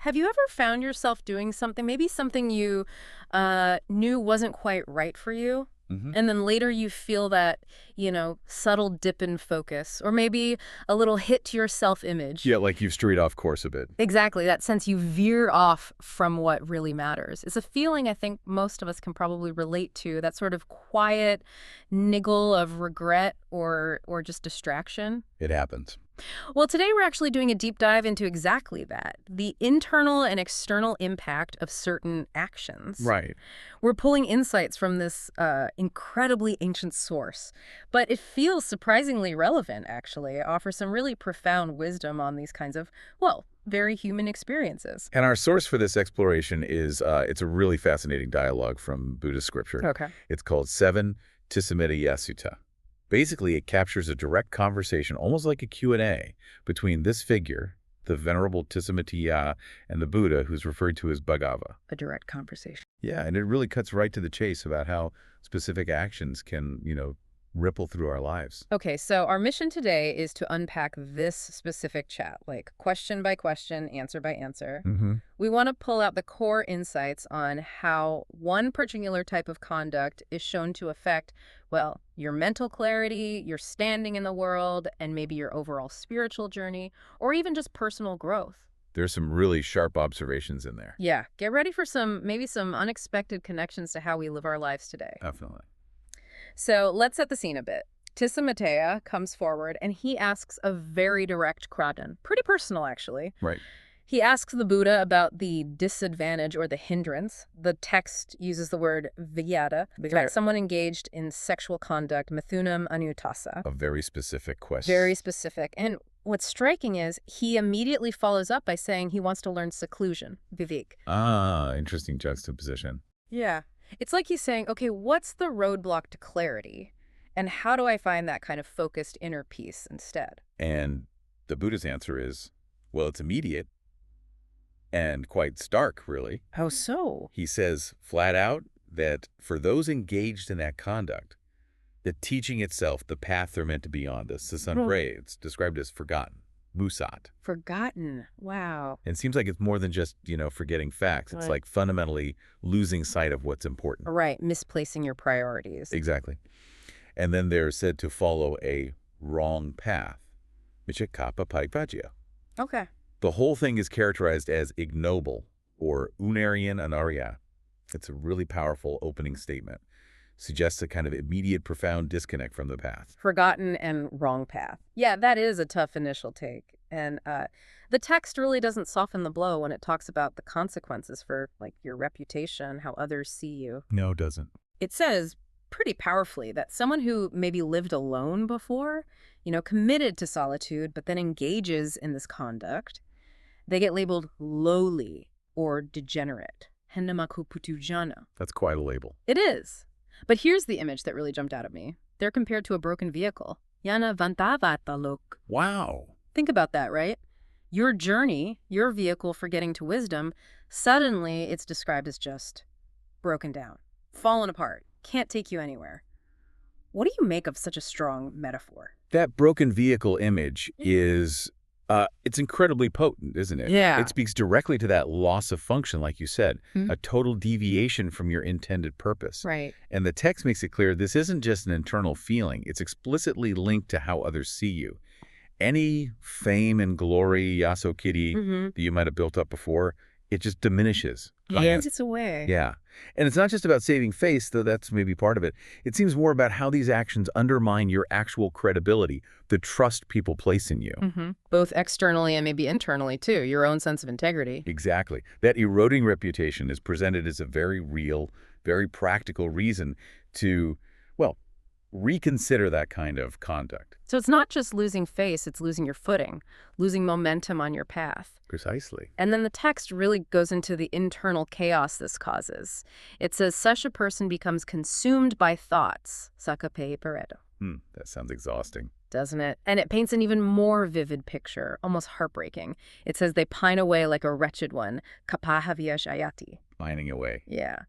Have you ever found yourself doing something, maybe something you knew wasn't quite right for you? Hmm. And then later you feel that, subtle dip in focus, or maybe a little hit to your self-image. Yeah, like you've strayed off course a bit. Exactly, that sense you veer off from what really matters. It's a feeling I think most of us can probably relate to, that sort of quiet niggle of regret or just distraction. It happens. Well, today we're actually doing a deep dive into exactly that, the internal and external impact of certain actions. Right. We're pulling insights from this incredibly ancient source, but it feels surprisingly relevant, actually. It offers some really profound wisdom on these kinds of, well, very human experiences. And our source for this exploration is, it's a really fascinating dialogue from Buddhist scripture. Okay. It's called 7 Tissametteyya. Basically, it captures a direct conversation, almost like a Q&A, between this figure, the Venerable Tissa Metteyya, and the Buddha, who's referred to as Bhagava. A direct conversation. Yeah, and it really cuts right to the chase about how specific actions can, ripple through our lives. Okay, so our mission today is to unpack this specific chat, like question by question, answer by answer. Mm-hmm. We want to pull out the core insights on how one particular type of conduct is shown to affect, well, your mental clarity, your standing in the world, and maybe your overall spiritual journey, or even just personal growth. There's some really sharp observations in there. Yeah, get ready for maybe some unexpected connections to how we live our lives today. Definitely. So let's set the scene a bit. Tissa Metteyya comes forward and he asks a very direct kraden. Pretty personal, actually. Right. He asks the Buddha about the disadvantage or the hindrance. The text uses the word vigyata, that someone engaged in sexual conduct, mithunam anutasa. A very specific question. Very specific. And what's striking is he immediately follows up by saying he wants to learn seclusion, vivek. Ah, interesting juxtaposition. Yeah. It's like he's saying, okay, what's the roadblock to clarity? And how do I find that kind of focused inner peace instead? And the Buddha's answer is, well, it's immediate and quite stark, really. How so? He says flat out that for those engaged in that conduct, the teaching itself, the path they're meant to be on, the Sasanpray, it's described as forgotten, musat. Forgotten. Wow. And it seems like it's more than just, forgetting facts. It's Right. like fundamentally losing sight of what's important. Right. Misplacing your priorities. Exactly. And then they're said to follow a wrong path. Michakapa paripajya. Okay. The whole thing is characterized as ignoble or unarian anarya. It's a really powerful opening statement. Suggests a kind of immediate, profound disconnect from the path. Forgotten and wrong path. Yeah, that is a tough initial take. And the text really doesn't soften the blow when it talks about the consequences for, like, your reputation, how others see you. No, it doesn't. It says pretty powerfully that someone who maybe lived alone before, committed to solitude, but then engages in this conduct, they get labeled lowly or degenerate. Hennamakuputujana. That's quite a label. It is. But here's the image that really jumped out at me. They're compared to a broken vehicle. Yana vantavatalok. Wow. Think about that, right? Your journey, your vehicle for getting to wisdom, suddenly it's described as just broken down, fallen apart, can't take you anywhere. What do you make of such a strong metaphor? That broken vehicle image is, it's incredibly potent, isn't it? Yeah. It speaks directly to that loss of function, like you said, Hmm. a total deviation from your intended purpose. Right. And the text makes it clear this isn't just an internal feeling. It's explicitly linked to how others see you. Any fame and glory, yasokiri, that you might have built up before, it just diminishes. It's away. Yeah. And it's not just about saving face, though that's maybe part of it. It seems more about how these actions undermine your actual credibility, the trust people place in you. Both externally and maybe internally, too, your own sense of integrity. Exactly. That eroding reputation is presented as a very real, very practical reason to, well, reconsider that kind of conduct. So it's not just losing face, it's losing your footing, losing momentum on your path. Precisely. And then the text really goes into the internal chaos this causes. It says such a person becomes consumed by thoughts, sakape pareto. That sounds exhausting. Doesn't it? And it paints an even more vivid picture, almost heartbreaking. It says they pine away like a wretched one, kapahaviashayati. Pining away. Yeah.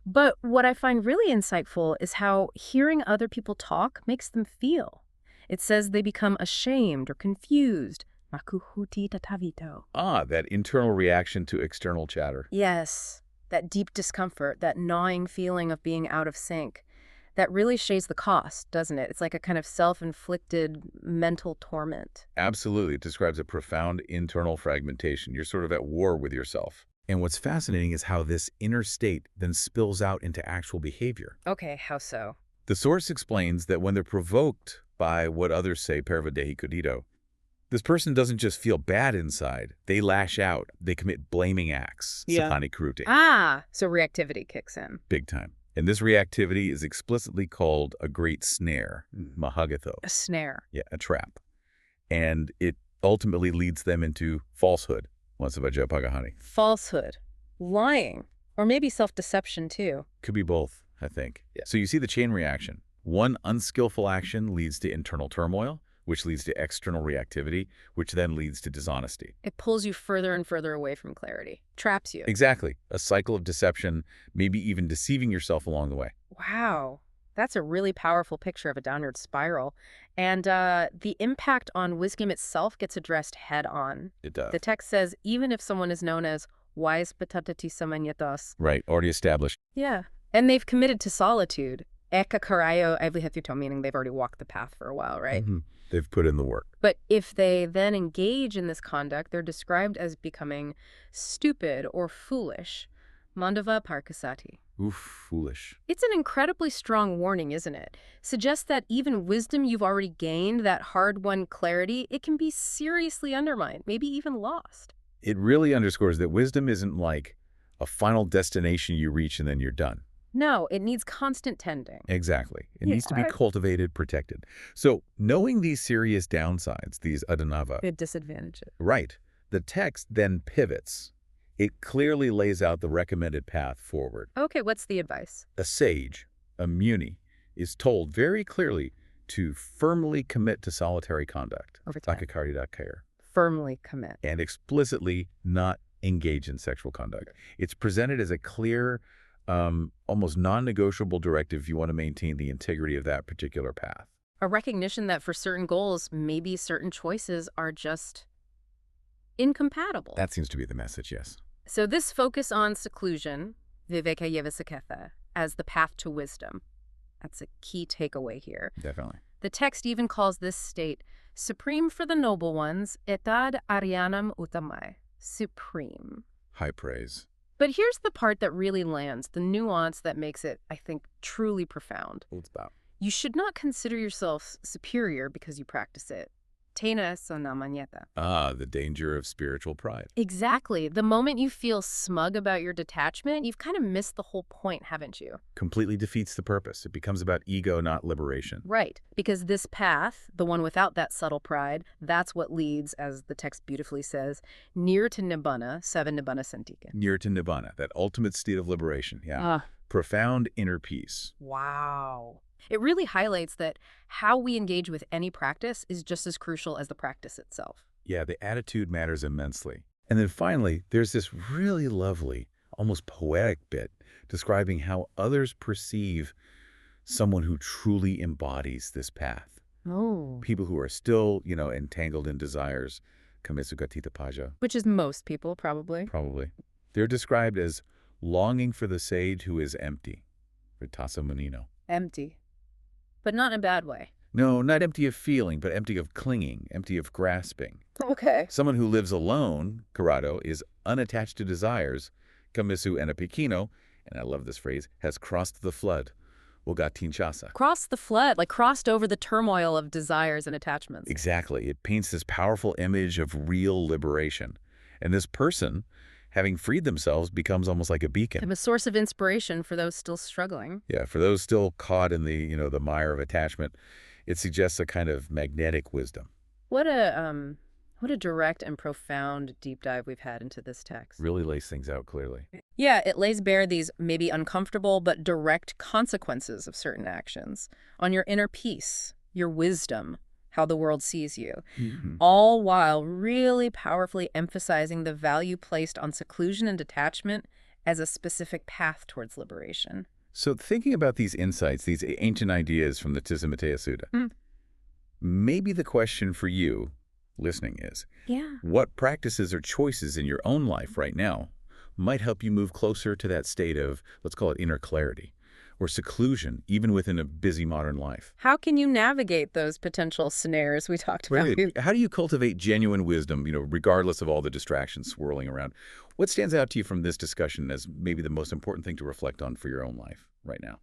But what I find really insightful is how hearing other people talk makes them feel. It says they become ashamed or confused, Makuhuti tatavito. Ah, that internal reaction to external chatter. Yes, that deep discomfort, that gnawing feeling of being out of sync. That really shades the cost, doesn't it? It's like a kind of self-inflicted mental torment. Absolutely. It describes a profound internal fragmentation. You're sort of at war with yourself. And what's fascinating is how this inner state then spills out into actual behavior. Okay, how so? The source explains that when they're provoked by what others say, pervadehi kudito, this person doesn't just feel bad inside. They lash out. They commit blaming acts. Yeah. Sakani krute. Ah, so reactivity kicks in. Big time. And this reactivity is explicitly called a great snare, mahagatho. A snare. Yeah, a trap. And it ultimately leads them into falsehood. Wansabaja pagahani. Falsehood. Lying. Or maybe self-deception, too. Could be both, I think. Yeah. So you see the chain reaction. One unskillful action leads to internal turmoil, which leads to external reactivity, which then leads to dishonesty. It pulls you further and further away from clarity. Traps you. Exactly. A cycle of deception, maybe even deceiving yourself along the way. Wow. That's a really powerful picture of a downward spiral. And the impact on wisdom itself gets addressed head on. It does. The text says, even if someone is known as wise patata Tissa Metteyya. Right. Already established. Yeah. And they've committed to solitude. Eka karayo avlihatito, meaning they've already walked the path for a while, right? Mm-hmm. They've put in the work. But if they then engage in this conduct, they're described as becoming stupid or foolish. Mandava parkasati. Oof, foolish. It's an incredibly strong warning, isn't it? Suggests that even wisdom you've already gained, that hard-won clarity, it can be seriously undermined, maybe even lost. It really underscores that wisdom isn't like a final destination you reach and then you're done. No, it needs constant tending. Exactly. It needs to be cultivated, protected. So knowing these serious downsides, these adanava, The disadvantages. right, the text then pivots. It clearly lays out the recommended path forward. Okay, what's the advice? A sage, a muni, is told very clearly to firmly commit to solitary conduct. Over time. Sakakarida-kare, Firmly commit. and explicitly not engage in sexual conduct. It's presented as a clear, almost non-negotiable directive if you want to maintain the integrity of that particular path. A recognition that for certain goals, maybe certain choices are just incompatible. That seems to be the message, yes. So this focus on seclusion, vivekayevasaketha, as the path to wisdom, that's a key takeaway here. Definitely. The text even calls this state supreme for the noble ones, etad arianam utamai, supreme. High praise. But here's the part that really lands, the nuance that makes it, I think, truly profound. What's about? You should not consider yourself superior because you practice it. Tena sonamanyeta. Ah, the danger of spiritual pride. Exactly. The moment you feel smug about your detachment, you've kind of missed the whole point, haven't you? Completely defeats the purpose. It becomes about ego, not liberation. Right. Because this path, the one without that subtle pride, that's what leads, as the text beautifully says, near to nibbana, seven nibbana santika. Near to nirvana, that ultimate state of liberation. Yeah. Profound inner peace. Wow. It really highlights that how we engage with any practice is just as crucial as the practice itself. Yeah, the attitude matters immensely. And then finally, there's this really lovely, almost poetic bit describing how others perceive someone who truly embodies this path. Oh. People who are still, entangled in desires, kamesukatitapaja, Which is most people, probably. probably. They're described as longing for the sage who is empty, for Tassa Munino. Empty. But not in a bad way. No, not empty of feeling, but empty of clinging, empty of grasping. Okay. Someone who lives alone, Corrado, is unattached to desires, kamisu enapikino, and I love this phrase, has crossed the flood, wogatinchasa. Crossed the flood, like crossed over the turmoil of desires and attachments. Exactly. It paints this powerful image of real liberation. And this person, having freed themselves, becomes almost like a beacon. And a source of inspiration for those still struggling. Yeah, for those still caught in the, the mire of attachment, it suggests a kind of magnetic wisdom. What a direct and profound deep dive we've had into this text. Really lays things out clearly. Yeah, it lays bare these maybe uncomfortable but direct consequences of certain actions on your inner peace, your wisdom, how the world sees you, all while really powerfully emphasizing the value placed on seclusion and detachment as a specific path towards liberation. So thinking about these insights, these ancient ideas from the Tissa Metteyya Sutta, maybe the question for you listening is. Yeah. What practices or choices in your own life right now might help you move closer to that state of, let's call it inner clarity, or seclusion, even within a busy modern life? How can you navigate those potential snares we talked about? Right. How do you cultivate genuine wisdom, regardless of all the distractions swirling around? What stands out to you from this discussion as maybe the most important thing to reflect on for your own life right now?